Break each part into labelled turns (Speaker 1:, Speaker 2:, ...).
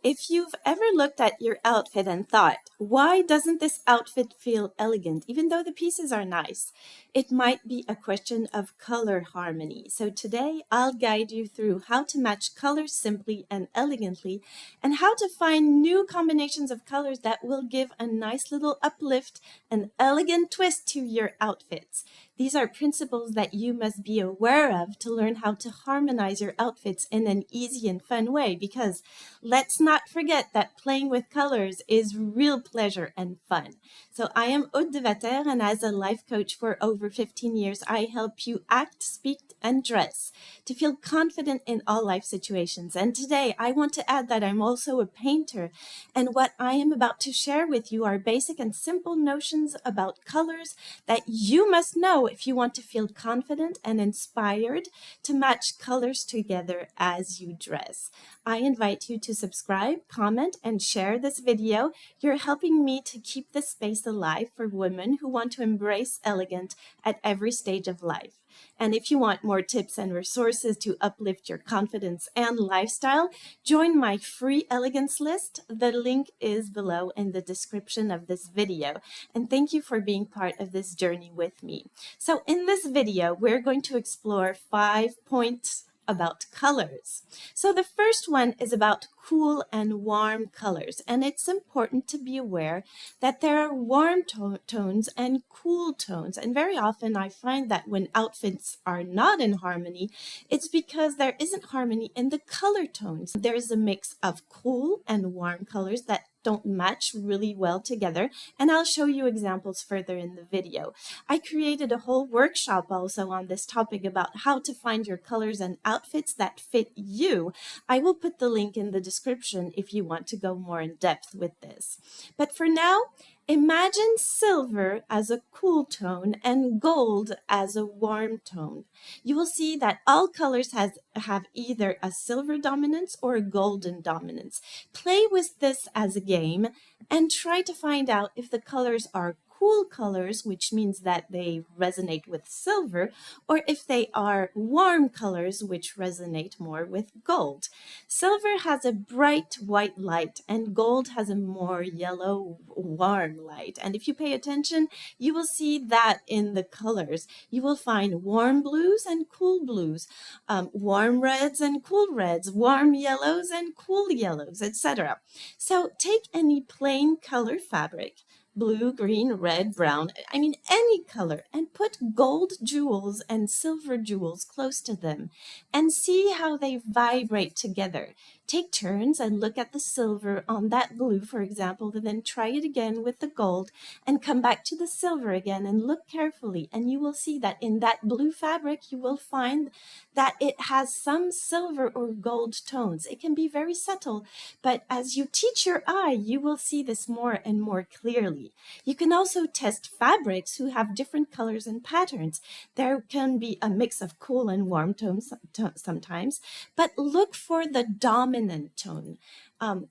Speaker 1: If you've ever looked at your outfit and thought, why doesn't this outfit feel elegant, even though the pieces are nice? It might be a question of color harmony. So today I'll guide you through how to match colors simply and elegantly, and how to find new combinations of colors that will give a nice little uplift, an elegant twist to your outfits. These are principles that you must be aware of to learn how to harmonize your outfits in an easy and fun way, because let's not forget that playing with colors is real pleasure and fun. So I am Aude de Vater, and as a life coach for over 15 years, I help you act, speak, and dress to feel confident in all life situations. And today I want to add that I'm also a painter, and what I am about to share with you are basic and simple notions about colors that you must know if you want to feel confident and inspired to match colors together as you dress. I invite you to subscribe, comment, and share this video. You're helping me to keep this space alive for women who want to embrace elegance at every stage of life. And if you want more tips and resources to uplift your confidence and lifestyle, join my free elegance list. The link is below in the description of this video. And thank you for being part of this journey with me. So in this video, we're going to explore 5 points about colors. So the first one is about cool and warm colors, and it's important to be aware that there are warm tones and cool tones, and very often I find that when outfits are not in harmony, it's because there isn't harmony in the color tones. There is a mix of cool and warm colors that don't match really well together, and I'll show you examples further in the video. I created a whole workshop also on this topic about how to find your colors and outfits that fit you. I will put the link in the description if you want to go more in depth with this. But for now, imagine silver as a cool tone and gold as a warm tone. You will see that all colors have either a silver dominance or a golden dominance. Play with this as a game and try to find out if the colors are cool colors, which means that they resonate with silver, or if they are warm colors, which resonate more with gold. Silver has a bright white light, and gold has a more yellow, warm light. And if you pay attention, you will see that in the colors. You will find warm blues and cool blues, warm reds and cool reds, warm yellows and cool yellows, etc. So take any plain color fabric, blue, green, red, brown, any color, and put gold jewels and silver jewels close to them and see how they vibrate together. Take turns and look at the silver on that blue, for example, and then try it again with the gold and come back to the silver again and look carefully, and you will see that in that blue fabric you will find that it has some silver or gold tones. It can be very subtle, but as you teach your eye, you will see this more and more clearly. You can also test fabrics who have different colors and patterns. There can be a mix of cool and warm tones sometimes, but look for the dominant tone.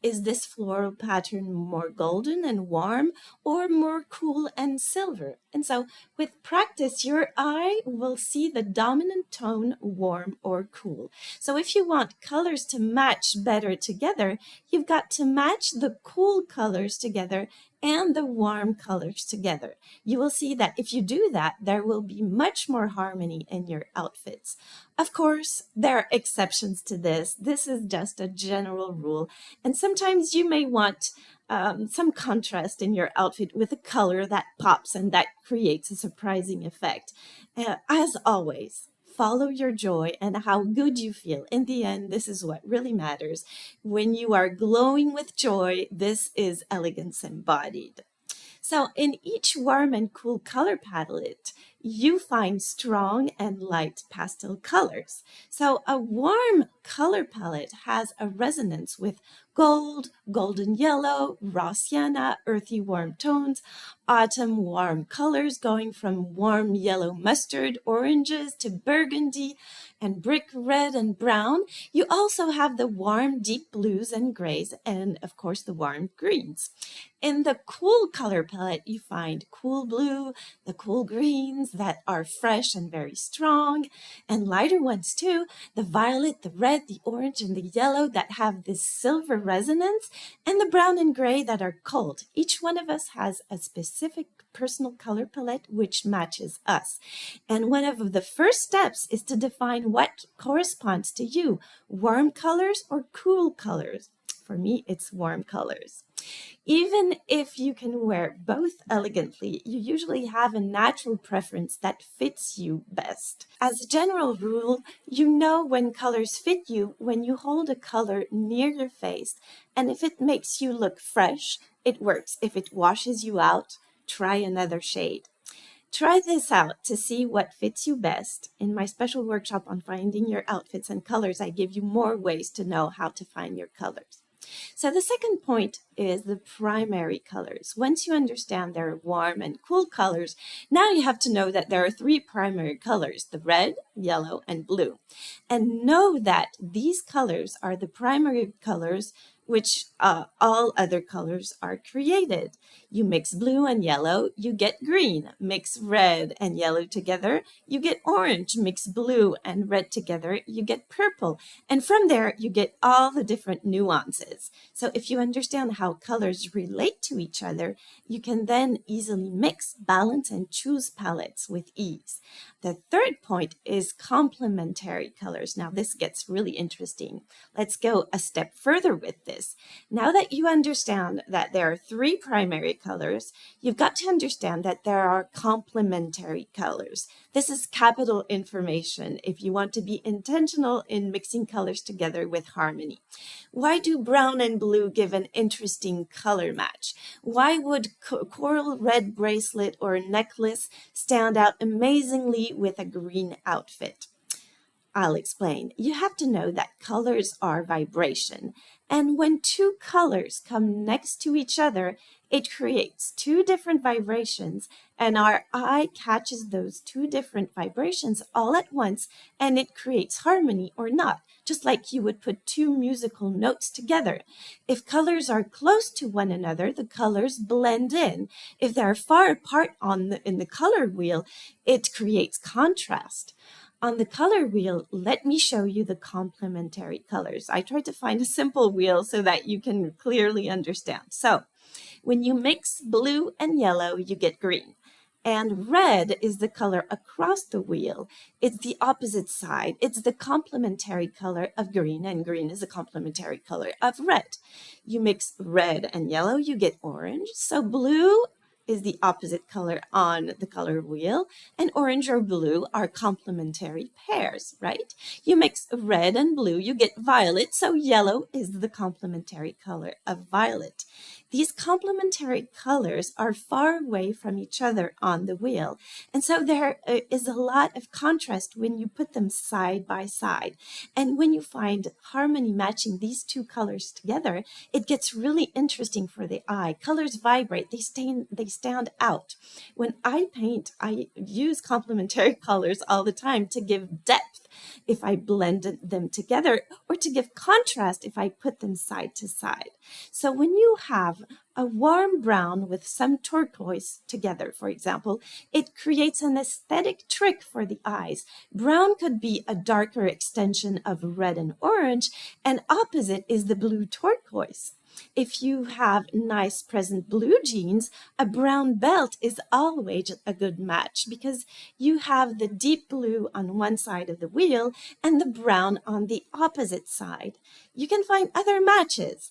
Speaker 1: Is this floral pattern more golden and warm, or more cool and silver? And so with practice, your eye will see the dominant tone, warm or cool. So if you want colors to match better together, you've got to match the cool colors together and the warm colors together. You will see that if you do that, there will be much more harmony in your outfits. Of course, there are exceptions to this. This is just a general rule. And sometimes you may want some contrast in your outfit with a color that pops and that creates a surprising effect. As always, follow your joy and how good you feel. In the end, this is what really matters. When you are glowing with joy, this is elegance embodied. So in each warm and cool color palette, you find strong and light pastel colors. So a warm color palette has a resonance with gold, golden yellow, raw sienna, earthy warm tones, autumn warm colors going from warm yellow mustard, oranges to burgundy and brick red and brown. You also have the warm deep blues and grays, and of course the warm greens. In the cool color palette, you find cool blue, the cool greens, ones that are fresh and very strong, and lighter ones too. The violet, the red, the orange, and the yellow that have this silver resonance, and the brown and gray that are cold. Each one of us has a specific personal color palette which matches us. And one of the first steps is to define what corresponds to you, warm colors or cool colors. For me, it's warm colors. Even if you can wear both elegantly, you usually have a natural preference that fits you best. As a general rule, you know when colors fit you when you hold a color near your face, and if it makes you look fresh, it works. If it washes you out, try another shade. Try this out to see what fits you best. In my special workshop on finding your outfits and colors, I give you more ways to know how to find your colors. So the second point is the primary colors. Once you understand their warm and cool colors, now you have to know that there are three primary colors, the red, yellow, and blue. And know that these colors are the primary colors which all other colors are created. You mix blue and yellow, you get green. Mix red and yellow together, you get orange. Mix blue and red together, you get purple. And from there, you get all the different nuances. So if you understand how colors relate to each other, you can then easily mix, balance, and choose palettes with ease. The third point is complementary colors. Now this gets really interesting. Let's go a step further with this. Now that you understand that there are three primary colors, you've got to understand that there are complementary colors. This is capital information if you want to be intentional in mixing colors together with harmony. Why do brown and blue give an interesting color match? Why would coral red bracelet or necklace stand out amazingly with a green outfit? I'll explain. You have to know that colors are vibration. And when two colors come next to each other, it creates two different vibrations, and our eye catches those two different vibrations all at once, and it creates harmony or not, just like you would put two musical notes together. If colors are close to one another, the colors blend in. If they're far apart in the color wheel, it creates contrast. On the color wheel, let me show you the complementary colors. I tried to find a simple wheel so that you can clearly understand. So when you mix blue and yellow, you get green. And red is the color across the wheel. It's the opposite side. It's the complementary color of green, and green is the complementary color of red. You mix red and yellow, you get orange. So blue is the opposite color on the color wheel, and orange or blue are complementary pairs, right? You mix red and blue, you get violet, so yellow is the complementary color of violet. These complementary colors are far away from each other on the wheel, and so there is a lot of contrast when you put them side by side. And when you find harmony matching these two colors together, it gets really interesting for the eye. Colors vibrate, they stand out. When I paint, I use complementary colors all the time to give depth if I blend them together, or to give contrast if I put them side to side. So when you have a warm brown with some turquoise together, for example, it creates an aesthetic trick for the eyes. Brown could be a darker extension of red and orange, and opposite is the blue turquoise. If you have nice present blue jeans, a brown belt is always a good match because you have the deep blue on one side of the wheel and the brown on the opposite side. You can find other matches.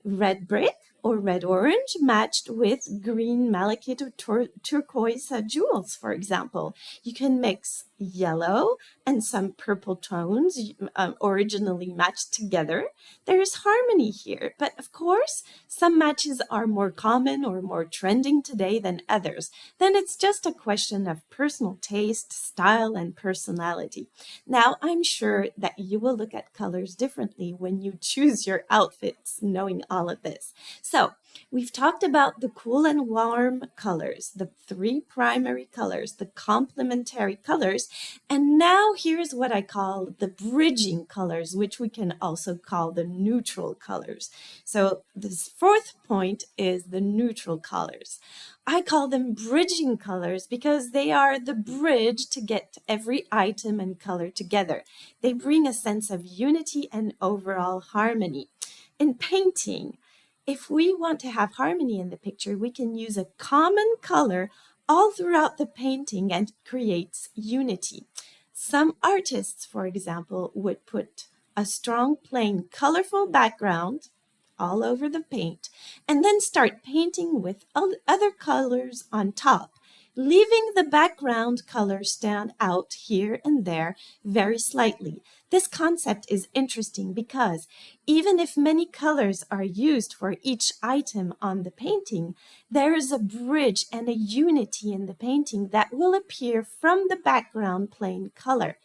Speaker 1: Red brick or red orange matched with green malachite or turquoise jewels, for example. You can mix yellow and some purple tones originally matched together. There's harmony here, but of course, some matches are more common or more trending today than others. Then it's just a question of personal taste, style, and personality. Now, I'm sure that you will look at colors differently when you choose your outfits, knowing all of this. So, we've talked about the cool and warm colors, the three primary colors, the complementary colors, And now here's what I call the bridging colors, which we can also call the neutral colors. So this fourth point is the neutral colors. I call them bridging colors because they are the bridge to get every item and color together. They bring a sense of unity and overall harmony. In painting, if we want to have harmony in the picture, we can use a common color all throughout the painting and it creates unity. Some artists, for example, would put a strong, plain, colorful background all over the paint and then start painting with other colors on top, leaving the background color stand out here and there very slightly. This concept is interesting because even if many colors are used for each item on the painting, there is a bridge and a unity in the painting that will appear from the background plain color.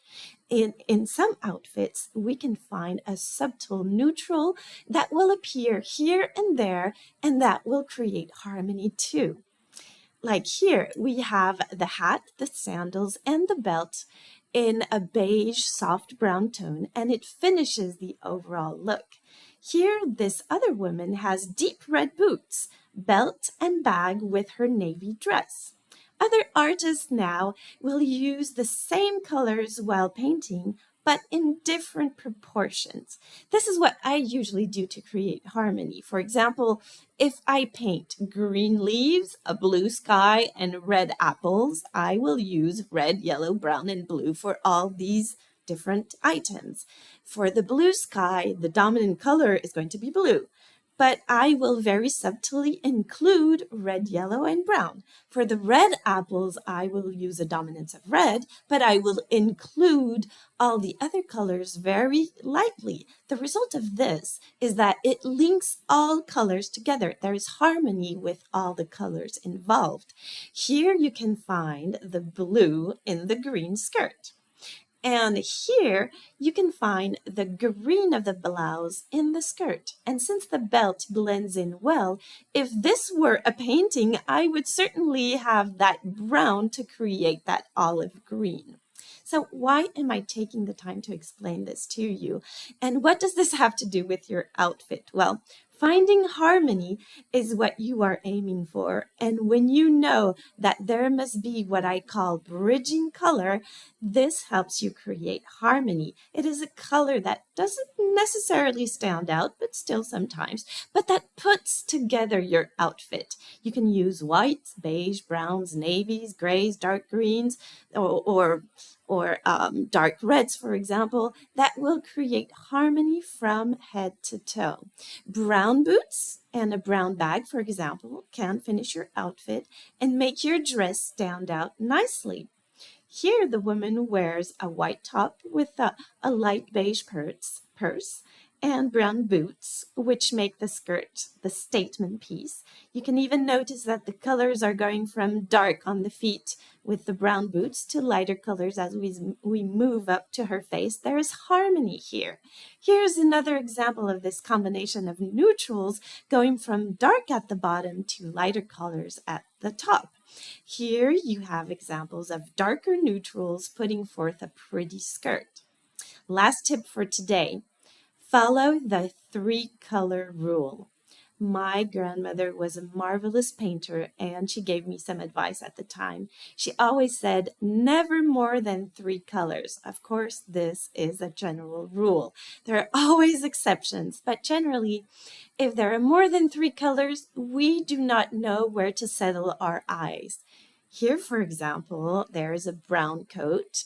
Speaker 1: In some outfits, we can find a subtle neutral that will appear here and there, and that will create harmony too. Like here, we have the hat, the sandals, and the belt in a beige, soft brown tone, and it finishes the overall look. Here, this other woman has deep red boots, belt, and bag with her navy dress. Other artists now will use the same colors while painting, but in different proportions. This is what I usually do to create harmony. For example, if I paint green leaves, a blue sky, and red apples, I will use red, yellow, brown, and blue for all these different items. For the blue sky, the dominant color is going to be blue, but I will very subtly include red, yellow, and brown. For the red apples, I will use a dominance of red, but I will include all the other colors very lightly. The result of this is that it links all colors together. There is harmony with all the colors involved. Here you can find the blue in the green skirt. And here you can find the green of the blouse in the skirt. And since the belt blends in well, if this were a painting, I would certainly have that brown to create that olive green. So why am I taking the time to explain this to you? And what does this have to do with your outfit? Well, finding harmony is what you are aiming for. And when you know that there must be what I call bridging color, this helps you create harmony. It is a color that doesn't necessarily stand out, but still sometimes, but that puts together your outfit. You can use whites, beige, browns, navies, grays, dark greens, or dark reds, for example, that will create harmony from head to toe. Brown boots and a brown bag, for example, can finish your outfit and make your dress stand out nicely. Here, the woman wears a white top with a light beige purse and brown boots, which make the skirt the statement piece. You can even notice that the colors are going from dark on the feet with the brown boots to lighter colors as we move up to her face. There is harmony here. Here's another example of this combination of neutrals going from dark at the bottom to lighter colors at the top. Here you have examples of darker neutrals putting forth a pretty skirt. Last tip for today, follow the 3-color rule. My grandmother was a marvelous painter and she gave me some advice at the time. She always said, never more than 3 colors. Of course, this is a general rule. There are always exceptions, but generally, if there are more than 3 colors, we do not know where to settle our eyes. Here, for example, there is a brown coat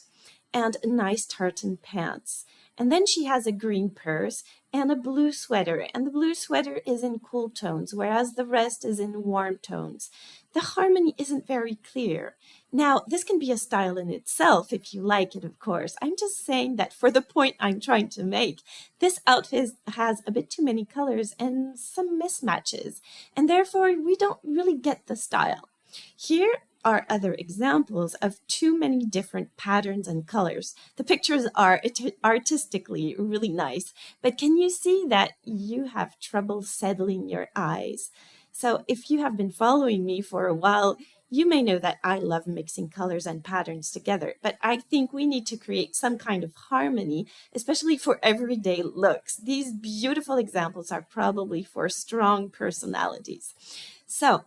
Speaker 1: and nice tartan pants. And then she has a green purse and a blue sweater. And the blue sweater is in cool tones, whereas the rest is in warm tones. The harmony isn't very clear. Now, this can be a style in itself if you like it, of course. I'm just saying that for the point I'm trying to make, this outfit has a bit too many colors and some mismatches, and therefore we don't really get the style. Here are other examples of too many different patterns and colors. The pictures are artistically really nice, but can you see that you have trouble settling your eyes? So if you have been following me for a while, You may know that I love mixing colors and patterns together, but I think we need to create some kind of harmony, especially for everyday looks. These beautiful examples are probably for strong personalities. So,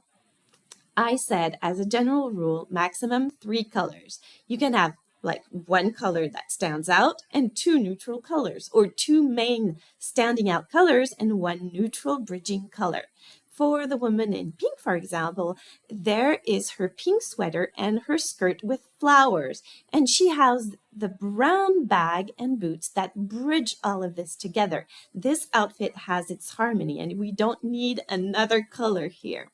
Speaker 1: I said, as a general rule, maximum 3 colors. You can have like one color that stands out and 2 neutral colors, or 2 main standing out colors and 1 neutral bridging color. For the woman in pink, for example, there is her pink sweater and her skirt with flowers, and she has the brown bag and boots that bridge all of this together. This outfit has its harmony, and we don't need another color here.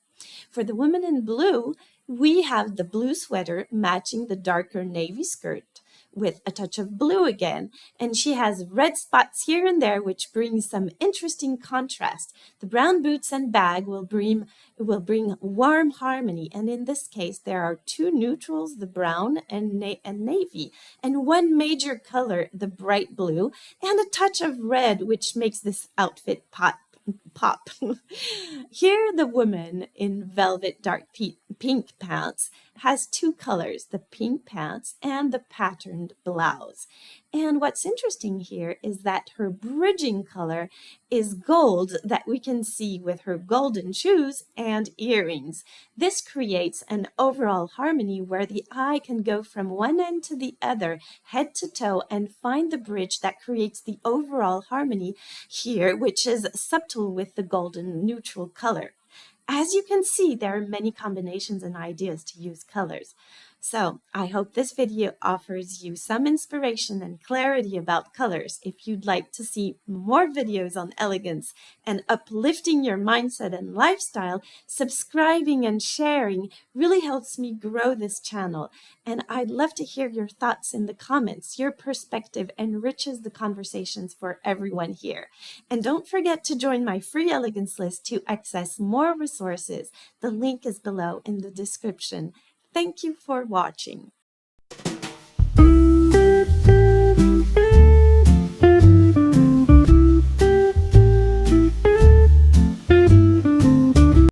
Speaker 1: For the woman in blue, we have the blue sweater matching the darker navy skirt with a touch of blue again, and she has red spots here and there, which brings some interesting contrast. The brown boots and bag will bring warm harmony, and in this case there are 2 neutrals, the brown and navy, and 1 major color, the bright blue, and a touch of red, which makes this outfit pop. Here, the woman in velvet dark pink pants has 2 colors, the pink pants and the patterned blouse. And what's interesting here is that her bridging color is gold that we can see with her golden shoes and earrings. This creates an overall harmony where the eye can go from one end to the other, head to toe, and find the bridge that creates the overall harmony here, which is subtle with the golden neutral color. As you can see, there are many combinations and ideas to use colors. So I hope this video offers you some inspiration and clarity about colors. If you'd like to see more videos on elegance and uplifting your mindset and lifestyle, subscribing and sharing really helps me grow this channel. And I'd love to hear your thoughts in the comments. Your perspective enriches the conversations for everyone here. And don't forget to join my free elegance list to access more resources. The link is below in the description. Thank you for watching.